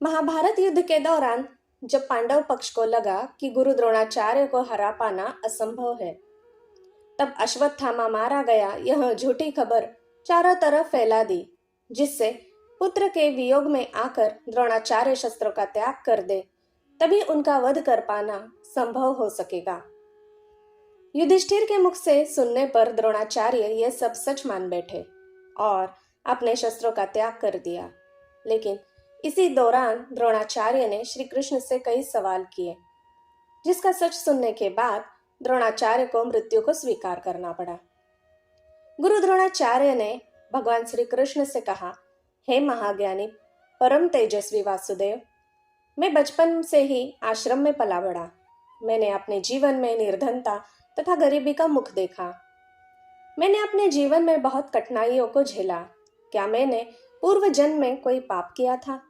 महाभारत युद्ध के दौरान जब पांडव पक्ष को लगा कि गुरु द्रोणाचार्य को हरा पाना असंभव है, तब अश्वत्थामा मारा गया यह झूठी खबर चारों तरफ फैला दी, जिससे पुत्र के वियोग में आकर द्रोणाचार्य शस्त्रों का त्याग कर दे, तभी उनका वध कर पाना संभव हो सकेगा। युधिष्ठिर के मुख से सुनने पर द्रोणाचार्य यह सब सच मान बैठे और अपने शस्त्रों का त्याग कर दिया। लेकिन इसी दौरान द्रोणाचार्य ने श्री कृष्ण से कई सवाल किए, जिसका सच सुनने के बाद द्रोणाचार्य को मृत्यु को स्वीकार करना पड़ा। गुरु द्रोणाचार्य ने भगवान श्री कृष्ण से कहा, हे महाज्ञानी परम तेजस्वी वासुदेव, मैं बचपन से ही आश्रम में पला बढ़ा। मैंने अपने जीवन में निर्धनता तथा गरीबी का मुख देखा। मैंने अपने जीवन में बहुत कठिनाइयों को झेला। क्या मैंने पूर्व जन्म में कोई पाप किया था?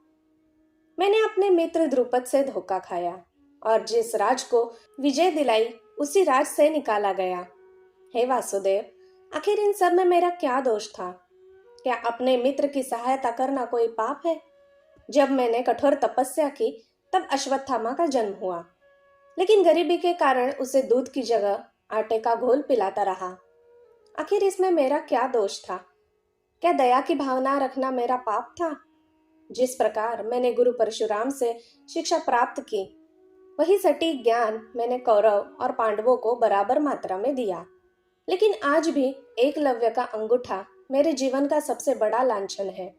मैंने अपने मित्र द्रुपद से धोखा खाया और जिस राज को विजय दिलाई उसी राज से निकाला गया। हे वासुदेव, आखिर इन सब में मेरा क्या दोष था? क्या अपने मित्र की सहायता करना कोई पाप है? जब मैंने कठोर तपस्या की तब अश्वत्थामा का जन्म हुआ, लेकिन गरीबी के कारण उसे दूध की जगह आटे का घोल पिलाता रहा। आखिर इसमें मेरा क्या दोष था? क्या दया की भावना रखना मेरा पाप था? जिस प्रकार मैंने गुरु परशुराम से शिक्षा प्राप्त की, वही सटीक ज्ञान मैंने कौरव और पांडवों को बराबर मात्रा में दिया। लेकिन आज भी एकलव्य का अंगूठा मेरे जीवन का सबसे बड़ा लांछन है।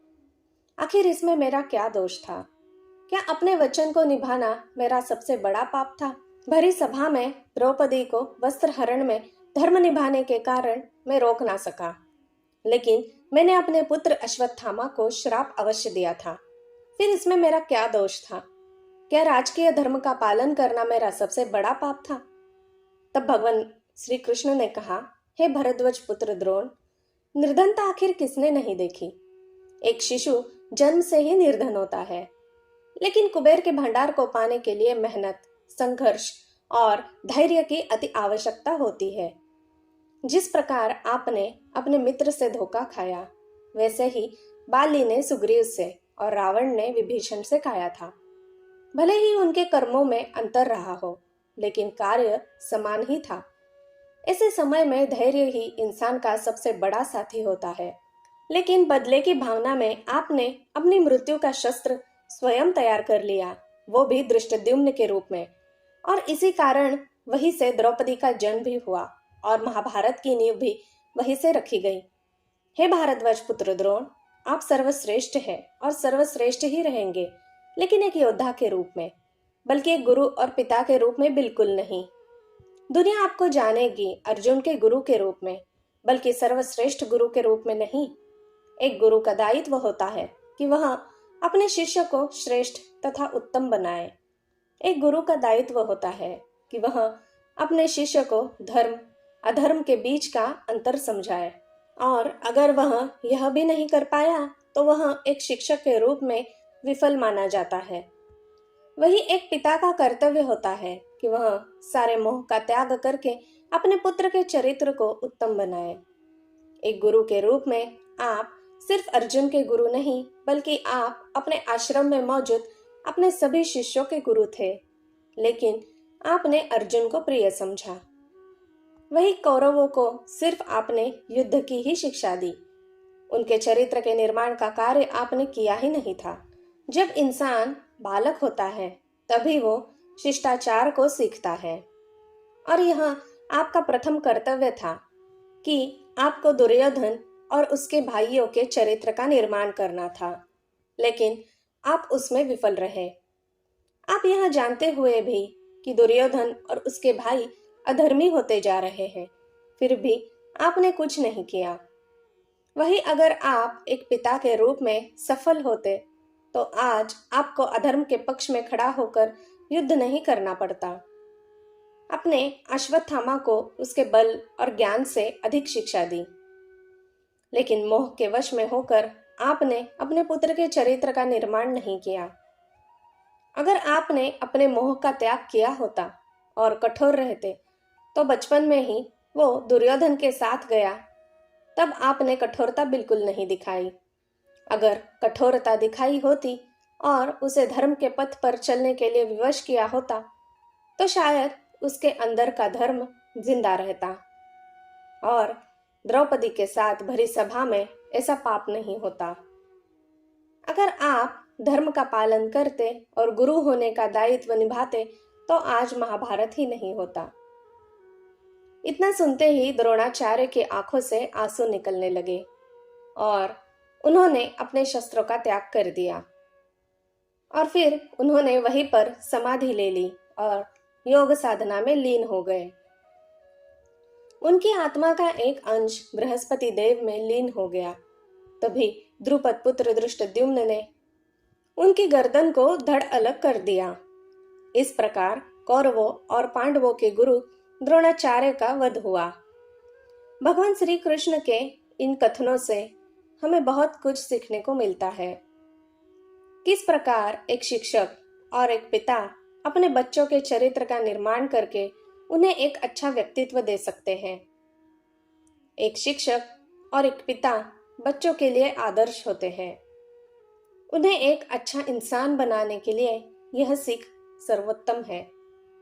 आखिर इसमें मेरा क्या दोष था? क्या अपने वचन को निभाना मेरा सबसे बड़ा पाप था? भरी सभा में द्रौपदी को वस्त्र हरण में धर्म निभाने के कारण मैं रोक ना सका, लेकिन मैंने अपने पुत्र अश्वत्थामा को श्राप अवश्य दिया था। फिर इसमें मेरा क्या दोष था? क्या राजकीय धर्म का पालन करना मेरा सबसे बड़ा पाप था? तब भगवान श्री कृष्ण ने कहा, हे भरद्वाज पुत्र द्रोण, निर्धनता आखिर किसने नहीं देखी? एक शिशु जन्म से ही निर्धन होता है, लेकिन कुबेर के भंडार को पाने के लिए मेहनत, संघर्ष और धैर्य की अति आवश्यकता होती है। जिस प्रकार आपने अपने मित्र से धोखा खाया, वैसे ही बाली ने सुग्रीव से और रावण ने विभीषण से खाया था। भले ही उनके कर्मों में अंतर रहा हो, लेकिन कार्य समान ही था। ऐसे समय में धैर्य ही इंसान का सबसे बड़ा साथी होता है। लेकिन बदले की भावना में आपने अपनी मृत्यु का शस्त्र स्वयं तैयार कर लिया, वो भी धृष्टद्युम्न के रूप में, और इसी कारण वहीं से द्रौपदी का जन्म भी हुआ और महाभारत की नींव भी वहीं से रखी गई। हे भारद्वाज पुत्र द्रोण, आप सर्वश्रेष्ठ हैं और सर्वश्रेष्ठ ही रहेंगे, लेकिन एक योद्धा के रूप में, बल्कि एक गुरु और पिता के रूप में बिल्कुल नहीं। दुनिया आपको जानेगी अर्जुन के गुरु के रूप में, बल्कि सर्वश्रेष्ठ गुरु के रूप में नहीं। एक गुरु का दायित्व होता है कि वह अपने शिष्य को श्रेष्ठ तथा उत्तम बनाए। एक गुरु का दायित्व होता है कि वह अपने शिष्य को धर्म अधर्म के बीच का अंतर समझाए, और अगर वह यह भी नहीं कर पाया तो वह एक शिक्षक के रूप में विफल माना जाता है। वही एक पिता का कर्तव्य होता है कि वह सारे मोह का त्याग करके अपने पुत्र के चरित्र को उत्तम बनाए। एक गुरु के रूप में आप सिर्फ अर्जुन के गुरु नहीं, बल्कि आप अपने आश्रम में मौजूद अपने सभी शिष्यों के गुरु थे। लेकिन आपने अर्जुन को प्रिय समझा। वही कौरवों को सिर्फ आपने युद्ध की ही शिक्षा दी। उनके चरित्र के निर्माण का कार्य आपने किया ही नहीं था। जब इंसान बालक होता है तभी वो शिष्टाचार को सीखता है, और यह आपका प्रथम कर्तव्य था कि आपको दुर्योधन और उसके भाइयों के चरित्र का निर्माण करना था, लेकिन आप उसमें विफल रहे। आप यह जानते हुए भी कि दुर्योधन और उसके भाई अधर्मी होते जा रहे हैं, फिर भी आपने कुछ नहीं किया। वही अगर आप एक पिता के रूप में सफल होते तो आज आपको अधर्म के पक्ष में खड़ा होकर युद्ध नहीं करना पड़ता। अपने अश्वत्थामा को उसके बल और ज्ञान से अधिक शिक्षा दी, लेकिन मोह के वश में होकर आपने अपने पुत्र के चरित्र का निर्माण नहीं किया। अगर आपने अपने मोह का त्याग किया होता और कठोर रहते तो बचपन में ही वो दुर्योधन के साथ गया। तब आपने कठोरता बिल्कुल नहीं दिखाई। अगर कठोरता दिखाई होती और उसे धर्म के पथ पर चलने के लिए विवश किया होता तो शायद उसके अंदर का धर्म जिंदा रहता और द्रौपदी के साथ भरी सभा में ऐसा पाप नहीं होता। अगर आप धर्म का पालन करते और गुरु होने का दायित्व निभाते तो आज महाभारत ही नहीं होता। इतना सुनते ही द्रोणाचार्य की आंखों से आंसू निकलने लगे और उन्होंने अपने शस्त्रों का त्याग कर दिया और फिर उन्होंने वहीं पर समाधि ले ली और योग साधना में लीन हो गए। उनकी आत्मा का एक अंश बृहस्पति देव में लीन हो गया। तभी द्रुपद पुत्र धृष्टद्युम्न ने उनकी गर्दन को धड़ अलग कर दिया। इस प्रकार कौरवों और पांडवों के गुरु द्रोणाचार्य का वध हुआ। भगवान श्री कृष्ण के इन कथनों से हमें बहुत कुछ सीखने को मिलता है। किस प्रकार एक शिक्षक और एक पिता अपने बच्चों के चरित्र का निर्माण करके उन्हें एक अच्छा व्यक्तित्व दे सकते हैं। एक शिक्षक और एक पिता बच्चों के लिए आदर्श होते हैं। उन्हें एक अच्छा इंसान बनाने के लिए यह सीख सर्वोत्तम है।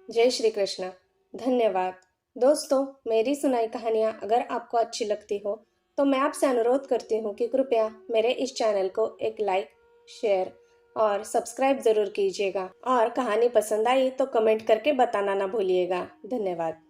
जय श्री कृष्ण। धन्यवाद। दोस्तों, मेरी सुनाई कहानियाँ अगर आपको अच्छी लगती हो तो मैं आपसे अनुरोध करती हूँ कि कृपया मेरे इस चैनल को एक लाइक, शेयर और सब्सक्राइब जरूर कीजिएगा और कहानी पसंद आई तो कमेंट करके बताना ना भूलिएगा। धन्यवाद।